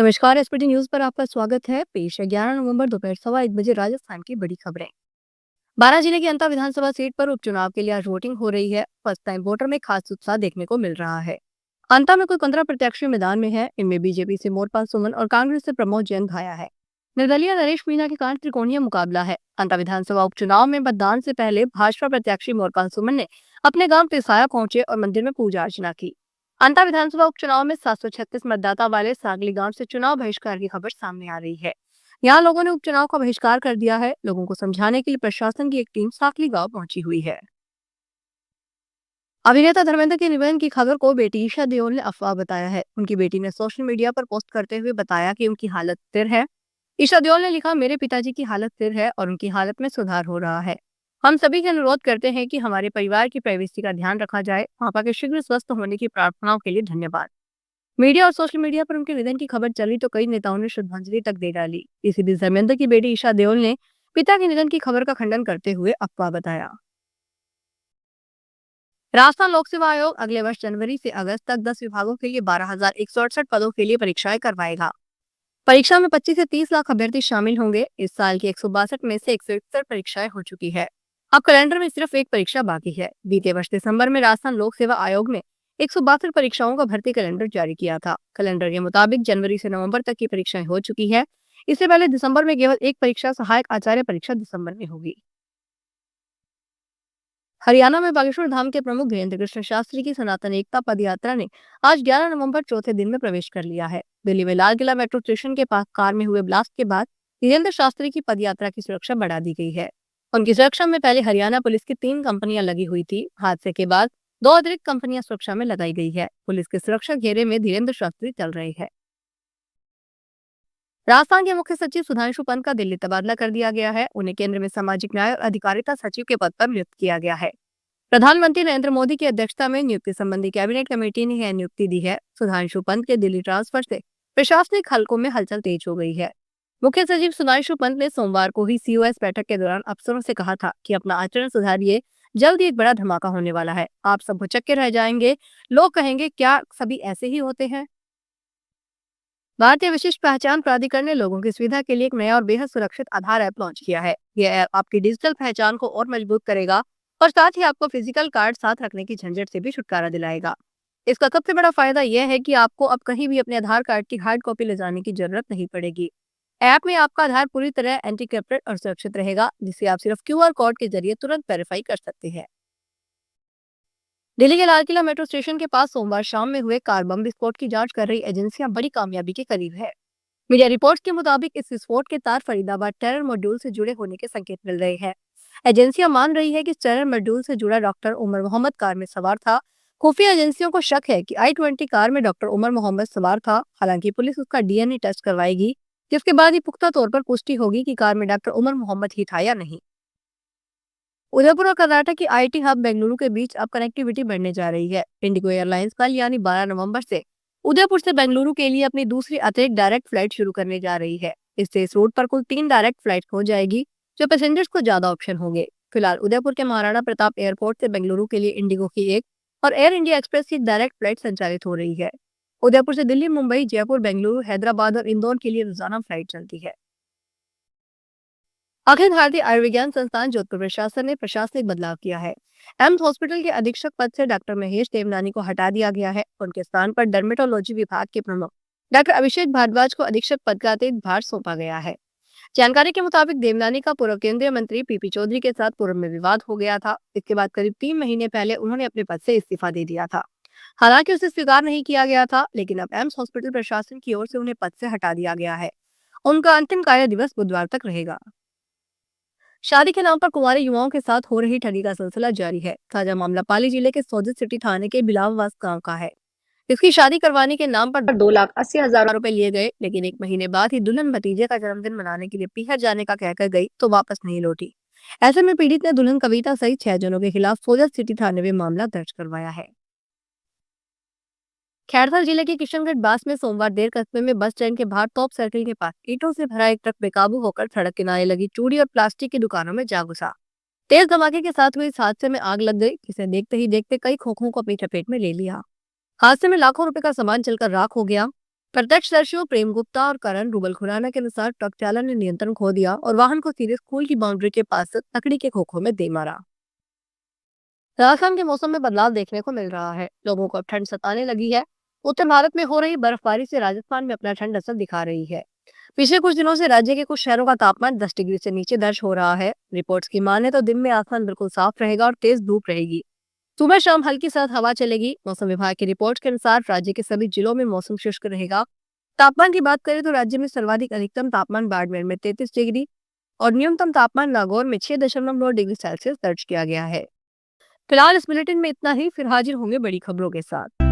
नमस्कार, SPT news पर आपका स्वागत है। पेश है 11 नवंबर दोपहर 1:15 राजस्थान की बड़ी खबरें। 12 जिले की अंता विधानसभा सीट पर उपचुनाव के लिए आज वोटिंग हो रही है। फर्स्ट टाइम वोटर में खास उत्साह देखने को मिल रहा है। अंता में कुल 15 प्रत्याशी मैदान में है। इनमें बीजेपी से मोरपाल सुमन और कांग्रेस से प्रमोद जैन भाया है। निर्दलीय नरेश मीणा के कारण त्रिकोणीय मुकाबला है। अंता विधानसभा उपचुनाव में मतदान से पहले भाजपा प्रत्याशी मोरपाल सुमन ने अपने गांव तिसाया पहुंचे और मंदिर में पूजा अर्चना की। अंता विधानसभा उपचुनाव में 736 मतदाता वाले सागली गांव से चुनाव बहिष्कार की खबर सामने आ रही है। यहाँ लोगों ने उपचुनाव का बहिष्कार कर दिया है। लोगों को समझाने के लिए प्रशासन की एक टीम साकली गांव पहुंची हुई है। अभिनेता धर्मेंद्र के निधन की खबर को बेटी ईशा देओल ने अफवाह बताया है। उनकी बेटी ने सोशल मीडिया पर पोस्ट करते हुए बताया कि उनकी हालत स्थिर है। ईशा देओल ने लिखा, मेरे पिताजी की हालत स्थिर है और उनकी हालत में सुधार हो रहा है। हम सभी से अनुरोध करते हैं कि हमारे परिवार की प्राइवेसी का ध्यान रखा जाए। पापा के शीघ्र स्वस्थ होने की प्रार्थनाओं के लिए धन्यवाद। मीडिया और सोशल मीडिया पर उनके निधन की खबर चली तो कई नेताओं ने श्रद्धांजलि तक दे डाली। इसी बीच धर्मेंद्र की बेटी ईशा देओल ने पिता के निधन की खबर का खंडन करते हुए अफवाह बताया। राजस्थान लोक सेवा आयोग अगले वर्ष जनवरी से अगस्त तक 10 विभागों के लिए 12,168 पदों के लिए परीक्षाएं करवाएगा। परीक्षा में 25 से 30 लाख अभ्यर्थी शामिल होंगे। इस साल की 162 में से 161 परीक्षाएं हो चुकी है। अब कैलेंडर में सिर्फ एक परीक्षा बाकी है। बीते वर्ष दिसंबर में राजस्थान लोक सेवा आयोग ने 162 परीक्षाओं का भर्ती कैलेंडर जारी किया था। कैलेंडर के मुताबिक जनवरी से नवंबर तक की परीक्षाएं हो चुकी है। इससे पहले दिसंबर में केवल एक परीक्षा, सहायक आचार्य परीक्षा, दिसंबर में होगी। हरियाणा में बागेश्वर धाम के प्रमुख धीरेन्द्र कृष्ण शास्त्री की सनातन एकता पद यात्रा ने आज 11 नवंबर चौथे दिन में प्रवेश कर लिया है। दिल्ली में लाल किला मेट्रो स्टेशन के पास कार में हुए ब्लास्ट के बाद धीरेन्द्र शास्त्री की पद यात्रा की सुरक्षा बढ़ा दी गई है। उनकी सुरक्षा में पहले हरियाणा पुलिस की 3 कंपनियां लगी हुई थी। हादसे के बाद 2 अतिरिक्त कंपनियां सुरक्षा में लगाई गई है। पुलिस के सुरक्षा घेरे में धीरेन्द्र शास्त्री चल रहे हैं। राजस्थान के मुख्य सचिव सुधांशु पंत का दिल्ली तबादला कर दिया गया है। उन्हें केंद्र में सामाजिक न्याय और अधिकारिता सचिव के पद पर नियुक्त किया गया है। प्रधानमंत्री नरेंद्र मोदी की अध्यक्षता में नियुक्ति संबंधी कैबिनेट कमेटी ने यह नियुक्ति दी है। सुधांशु पंत के दिल्ली ट्रांसफर से प्रशासनिक हलकों में हलचल तेज हो गई है। मुख्य सचिव सुधांशु पंत ने सोमवार को ही सीओएस बैठक के दौरान अफसरों से कहा था कि अपना आचरण सुधारिए, जल्द ही एक बड़ा धमाका होने वाला है। आप सब भुचक्के रह जाएंगे। लोग कहेंगे, क्या सभी ऐसे ही होते हैं। भारतीय विशिष्ट पहचान प्राधिकरण ने लोगों की सुविधा के लिए एक नया और बेहद सुरक्षित आधार ऐप लॉन्च किया है। यह ऐप आपकी डिजिटल पहचान को और मजबूत करेगा और साथ ही आपको फिजिकल कार्ड साथ रखने की झंझट से भी छुटकारा दिलाएगा। इसका सबसे बड़ा फायदा यह है कि आपको अब कहीं भी अपने आधार कार्ड की हार्ड कॉपी ले जाने की जरूरत नहीं पड़ेगी। ऐप में आपका आधार पूरी तरह एंटीक्रिप्टेड और सुरक्षित रहेगा, जिसे आप सिर्फ क्यूआर कोड के जरिए तुरंत वेरीफाई कर सकते हैं। दिल्ली के लाल किला मेट्रो स्टेशन के पास सोमवार शाम में हुए कार बम विस्फोट की जांच कर रही एजेंसियां बड़ी कामयाबी के करीब है। मीडिया रिपोर्ट्स के मुताबिक इस विस्फोट के तार फरीदाबाद टेरर मॉड्यूल से जुड़े होने के संकेत मिल रहे हैं। एजेंसियां मान रही है कि टेरर मॉड्यूल से जुड़ा डॉक्टर उमर मोहम्मद कार में सवार था। खुफिया एजेंसियों को शक है कि I-20 कार में डॉक्टर उमर मोहम्मद सवार था। हालांकि पुलिस उसका डीएनए टेस्ट करवाएगी, जिसके बाद ही पुख्ता तौर पर पुष्टि होगी कि कार में डॉक्टर उमर मोहम्मद ही था या नहीं। उदयपुर और कर्नाटक की आईटी हब बेंगलुरु के बीच अब कनेक्टिविटी बढ़ने जा रही है। इंडिगो एयरलाइंस कल यानी 12 नवंबर से उदयपुर से बेंगलुरु के लिए अपनी दूसरी अतिरिक्त डायरेक्ट फ्लाइट शुरू करने जा रही है। इससे इस रूट पर कुल 3 डायरेक्ट फ्लाइट हो जाएगी, जो पैसेंजर्स को ज्यादा ऑप्शन होंगे। फिलहाल उदयपुर के महाराणा प्रताप एयरपोर्ट से बेंगलुरु के लिए इंडिगो की एक और एयर इंडिया एक्सप्रेस की डायरेक्ट फ्लाइट संचालित हो रही है। उदयपुर से दिल्ली, मुंबई, जयपुर, बेंगलुरु, हैदराबाद और इंदौर के लिए रोजाना फ्लाइट चलती है। अखिल भारतीय आयुर्विज्ञान संस्थान जोधपुर प्रशासन ने प्रशासनिक बदलाव किया है। एम्स हॉस्पिटल के अधीक्षक पद से डॉक्टर महेश देवनानी को हटा दिया गया है। उनके स्थान पर डर्मेटोलॉजी विभाग के प्रमुख डॉक्टर अभिषेक भारद्वाज को अधीक्षक पद का अतिरिक्त भार सौंपा गया है। जानकारी के मुताबिक देवनानी का पूर्व केंद्रीय मंत्री पीपी चौधरी के साथ पूर्व में विवाद हो गया था। इसके बाद करीब 3 महीने पहले उन्होंने अपने पद से इस्तीफा दे दिया था। हालांकि उसे स्वीकार नहीं किया गया था, लेकिन अब एम्स हॉस्पिटल प्रशासन की ओर से उन्हें पद से हटा दिया गया है। उनका अंतिम कार्य दिवस बुधवार तक रहेगा। शादी के नाम पर कुंवारे युवाओं के साथ हो रही ठगी का सिलसिला जारी है। ताजा मामला पाली जिले के सोजित सिटी थाने के बिलाववास गांव का है। इसकी शादी करवाने के नाम पर 2,80,000 रुपए लिए गए, लेकिन 1 महीने बाद ही दुल्हन भतीजे का जन्मदिन मनाने के लिए पीहर जाने का कहकर गई तो वापस नहीं लौटी। ऐसे में पीड़ित ने दुल्हन कविता सहित 6 जनों के खिलाफ सोजत सिटी थाने में मामला दर्ज करवाया है। खैरथल जिले के किशनगढ़ बास में सोमवार देर कस्बे में बस स्टैंड के बाहर तोप सर्किल के पास ईंटों से भरा एक ट्रक बेकाबू होकर सड़क किनारे लगी चूड़ी और प्लास्टिक की दुकानों में जा घुसा। तेज धमाके के साथ हुए इस हादसे में आग लग गई, जिसे देखते ही देखते कई खोखों को अपनी चपेट में ले लिया। हादसे में लाखों रुपए का सामान जलकर राख हो गया। प्रत्यक्षदर्शियों प्रेम गुप्ता और करण रूबल खुराना के अनुसार ट्रक चालक ने नियंत्रण खो दिया और वाहन को सीधे स्कूल की बाउंड्री के पास लकड़ी के खोखों में दे मारा। राजस्थान के मौसम में बदलाव देखने को मिल रहा है, लोगों को अब ठंड सताने लगी है। उत्तर भारत में हो रही बर्फबारी से राजस्थान में अपना ठंड असर दिखा रही है। पिछले कुछ दिनों से राज्य के कुछ शहरों का तापमान 10 डिग्री से नीचे दर्ज हो रहा है। रिपोर्ट्स की माने तो दिन में आसमान बिल्कुल साफ रहेगा और तेज धूप रहेगी। सुबह शाम हल्की सर्द हवा चलेगी। मौसम विभाग की रिपोर्ट के अनुसार राज्य के सभी जिलों में मौसम शुष्क रहेगा। तापमान की बात करें तो राज्य में सर्वाधिक अधिकतम तापमान बाड़मेर में 33 डिग्री और न्यूनतम तापमान नागौर में 6.9 डिग्री सेल्सियस दर्ज किया गया है। फिलहाल इस बुलेटिन में इतना ही, फिर हाजिर होंगे बड़ी खबरों के साथ।